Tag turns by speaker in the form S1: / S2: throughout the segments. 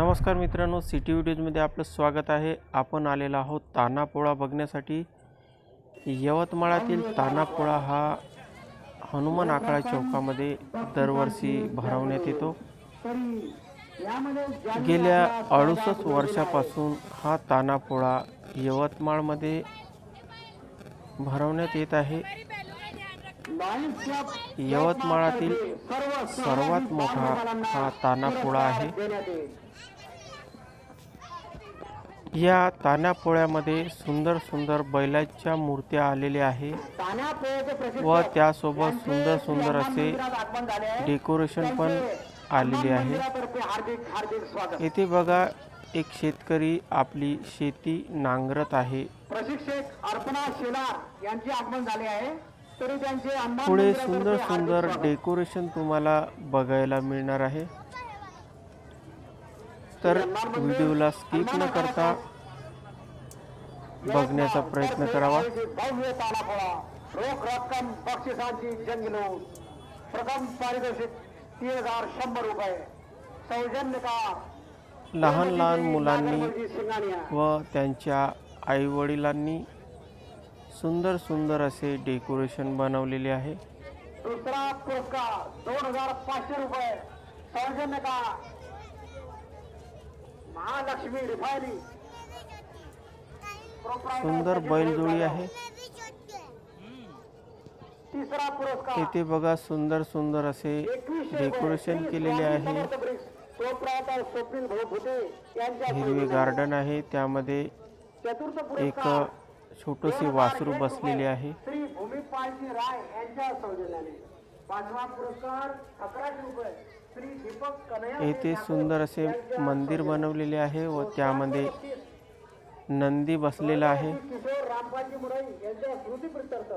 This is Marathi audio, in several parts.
S1: नमस्कार मित्रांनो, सिटी व्हिडिओजमध्ये आपलं स्वागत आहे। आपण आलेलो आहोत तानापोळा बघण्यासाठी। यवतमाळातील तानापोळा हा हनुमान आखाडा चौकामध्ये दरवर्षी भरवण्यात येतो। गेल्या 68 वर्षापासून हा तानापोळा यवतमाळमध्ये भरवण्यात येत आहे। यवतमाळातील सर्वात मोठा हा तानापोळा आहे। या तानापोळ्यामध्ये सुंदर सुंदर बैलाच्या मूर्त्या आलेल्या आहे व त्यासोबत सुंदर सुंदर असे डेकोरेशन पण आलेले आहे। येथे बघा, एक शेतकरी आपली शेती नांगरत आहे।
S2: प्रशिक्षक अर्पणा शेलार यांचे आगमन झाले आहे। तरी त्यांचे
S1: पुढे सुंदर सुंदर डेकोरेशन तुम्हाला बघायला मिळणार आहे। तर व्हिडिओला स्किप न करता बघण्याचा प्रयत्न करावा।
S2: भव्य तानापोळा, रोख रक्कम बक्षिसांची जंगलोट, प्रथम पारितोषिक 3100 रुपये, सौजन्यकार
S1: लहान लहान मुलांनी व त्यांच्या आई वडिलांनी सुंदर सुंदर असे डेकोरेशन बनवलेले आहे।
S2: दुसरा पुरस्कार 2500 रुपये, सौजन्यकार महालक्ष्मी रिफायनरी।
S1: सुंदर बैलजोडी आहे।
S2: तिसरा पुरस्कार
S1: येथे बघा, सुंदर सुंदर असे डेकोरेशन केलेले आहे। हिरवे गार्डन आहे, त्यामध्ये एक छोटीशी वासरू बसलेली आहे।
S2: श्री भूमिपालजी राय यांच्या सौजन्याने। पाचवा पुरस्कार 1100 रुपये, श्री दीपक कन्हैया।
S1: येथे सुंदर असे मंदिर बनवलेले आहे व त्यामध्ये नंदी बसलेला आहे।
S2: किशोर रामपालजी मुराई यांच्या स्मृतीप्रित्यर्थ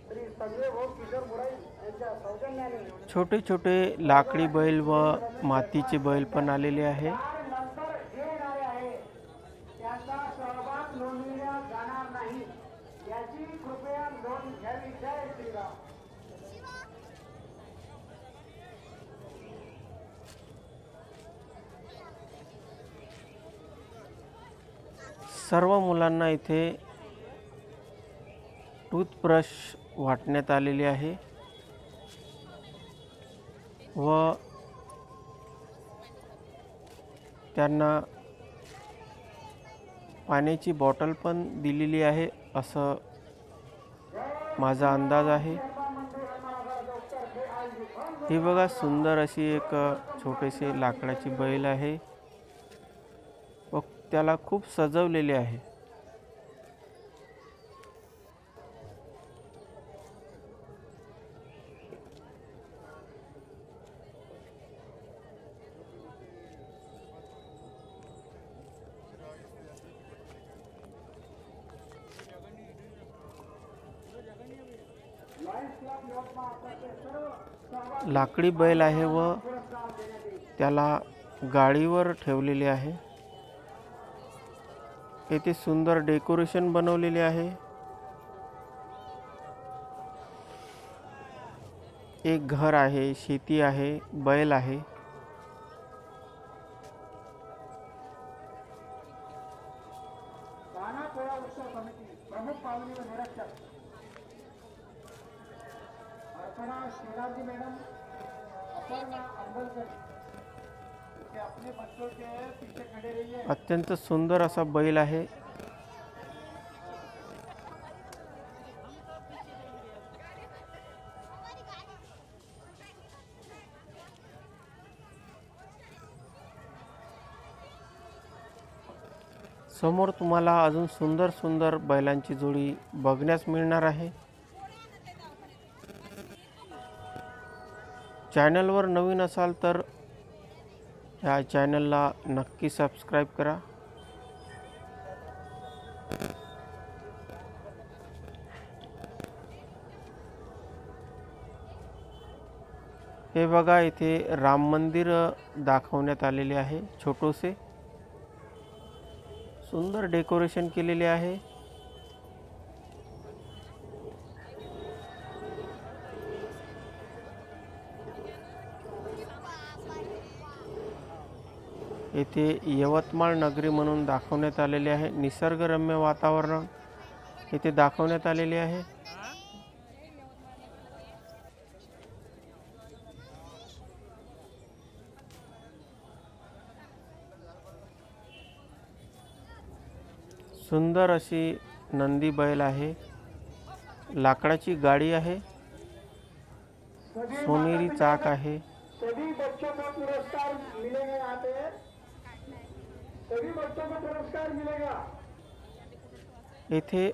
S2: श्री संजय भाऊ किशोर मुराई यांच्या सौजन्याने
S1: छोटे छोटे लाकडी बैल व मातीचे बैल पण आलेले आहे।
S2: नंतर जे येणारे आहे त्यांचा सहभाग नोंदविला जाणार नाही याची कृपया नोंद घ्यावी। जय श्रीराम।
S1: सर्व मुलांना इथे टूथब्रश वाटण्यात आलेली आहे व त्यांना पाण्याची बॉटल पण दिलेली आहे असं माझा अंदाज आहे। ही बघा, सुंदर अशी एक छोटीशी लाकडाची बैल आहे व त्याला खूप सजवलेले आहे। लाकडी बैल आहे व त्याला गाडीवर ठेवलेले आहे। येथे सुंदर डेकोरेशन बनवलेले आहे। एक घर आहे, शेती आहे, बैल आहे।
S2: तानापोळा उत्सव समिती प्रमुख पाहुणे व निरीक्षक अर्पणा शेलारजी मैडम, अपर्णा अंबलकर, ते अपने बच्चों के पीछे खड़े रहिए।
S1: अत्यंत सुंदर असा बैल आहे। समोर तुम्हाला अजून सुंदर सुंदर बैलांची जोडी बघण्यास मिळणार आहे। चॅनलवर नवीन असाल तर या चॅनलला नक्की सबस्क्राईब करा। हे बघा, इथे राम मंदिर दाखवण्यात आलेले आहे। छोटेसे सुंदर डेकोरेशन केलेले आहे। येथे यवतमाळ नगरी म्हणून दाखवण्यात आलेले आहे. निसर्गरम्य वातावरण येथे दाखवण्यात आलेले आहे. सुंदर अशी नंदी बैल आहे. लाकडाची गाडी आहे. सोनेरी चाक आहे.
S2: सभी बच्चों को पुरस्कार मिलेंगे यहाँ पे, सभी बच्चों को पुरस्कार मिलेगा।
S1: येथे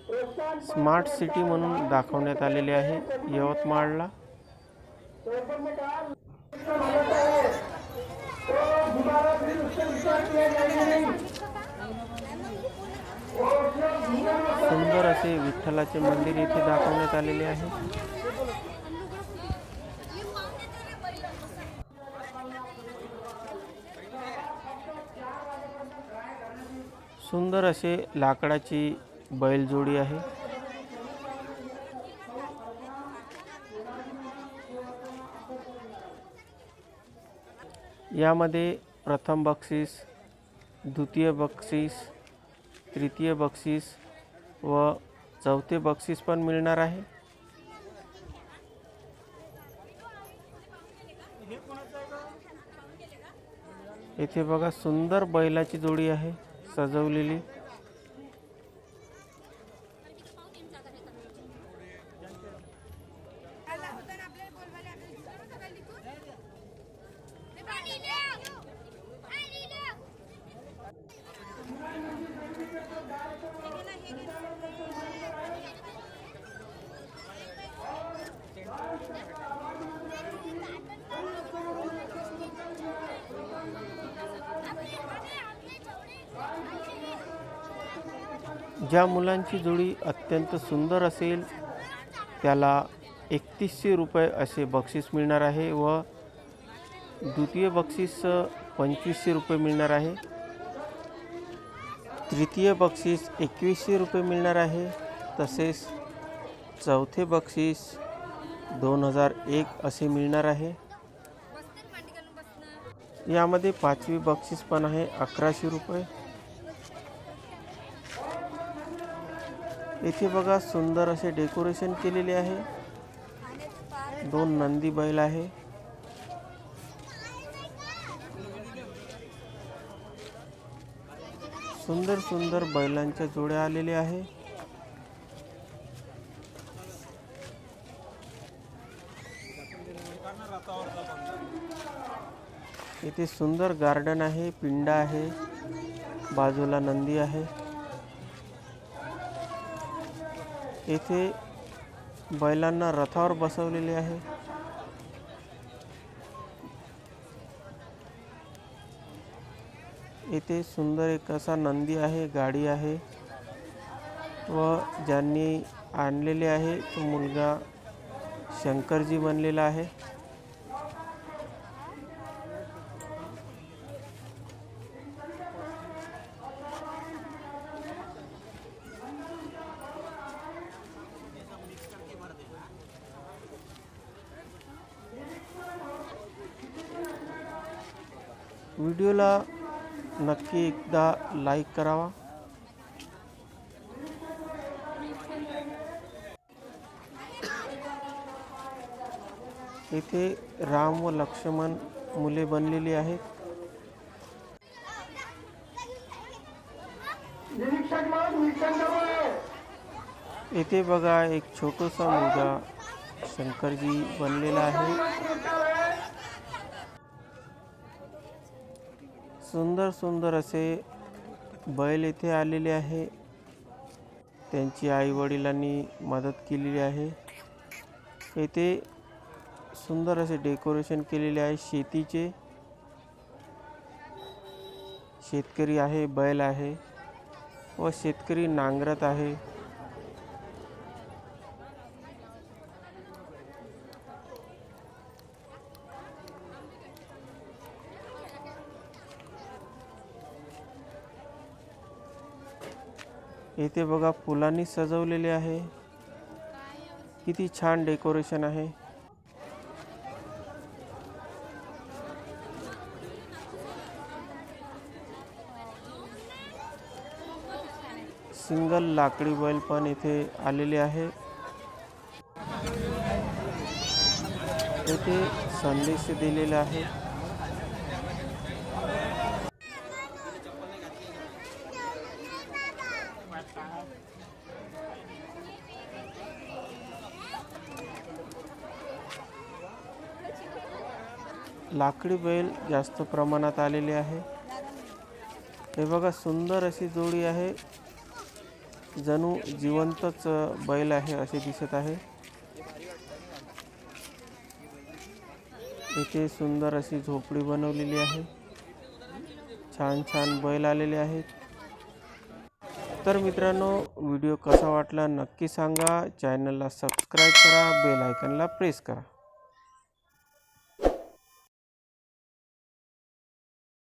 S2: प्रोत्साहन
S1: स्मार्ट सिटी म्हणून दाखवण्यात आलेले आहे यवतमाळला.
S2: सरपंच ने कहा इसका मतलब है तो दोबारा फिर उससे विचार किया जाएगा नहीं। और उसमें भूगोल
S1: सुंदर असे विठ्ठलाचे मंदिर येथे दाखवण्यात आलेले आहे. सुंदर असे लाकडाची बैलजोडी आहे. यामध्ये प्रथम बक्षीस, द्वितीय बक्षीस, तृतीय बक्षीस व चौथे बक्षीस पण मिळणार आहे. येथे बघा सुंदर बैलाची जोडी आहे सजवलेली. ज्या मुलांची जोडी अत्यंत सुंदर असेल त्याला 3100 रुपये असे बक्षीस मिळणार आहे व द्वितीय बक्षीस 2500 रुपये मिळणार आहे. तृतीय बक्षीस 2100 रुपये मिळणार आहे. तसेच चौथे बक्षीस 2001 असे मिळणार आहे. यामध्ये पाचवी बक्षीस पण आहे 1100 रुपये. येथे बघा सुंदर असे डेकोरेशन केलेले आहे. 2 नंदी बैल आहे. सुंदर सुंदर बैलांच्या जोड्या आलेल्या आहे. येथे सुंदर गार्डन आहे, पिंड आहे, बाजूला नंदी आहे. येथे बैलांना रथावर बसवलेले आहे. येथे सुंदर एक असा नंदी आहे, गाडी आहे व ज्यांनी आणलेले आहे तो मुलगा शंकरजी बनलेला आहे. व्हिडिओला नक्की एकदा लाईक करावा. येथे राम व लक्ष्मण मुले बनलेली आहेत. येथे बघा एक छोटासा मुलगा शंकरजी बनलेला आहे. सुंदर सुंदर असे बैल येथे आलेले आहे. त्यांची आई वडिलांनी मदत केलेली आहे. येथे सुंदर असे डेकोरेशन केलेले आहे शेतीचे. शेतकरी आहे, बैल आहे व शेतकरी नांगरत आहे. येथे बघा फुलांनी सजवलेले आहे. किती छान डेकोरेशन आहे. सिंगल लाकडी बैल पण इथे आलेले आहे. येथे संदेश दिलेला आहे. लाकडी बैल जास्त प्रमाणात आलेले आहे. हे बघा सुंदर अशी जोडी आहे. जणू जिवंतच बैल आहे असे दिसत आहे. इथे सुंदर अशी झोपडी बनवलेली आहे. छान छान बैल आलेले आहेत. तर मित्रांनो, व्हिडिओ कसा वाटला नक्की सांगा. चॅनलला सबस्क्राईब करा, बेल आयकॉनला प्रेस करा.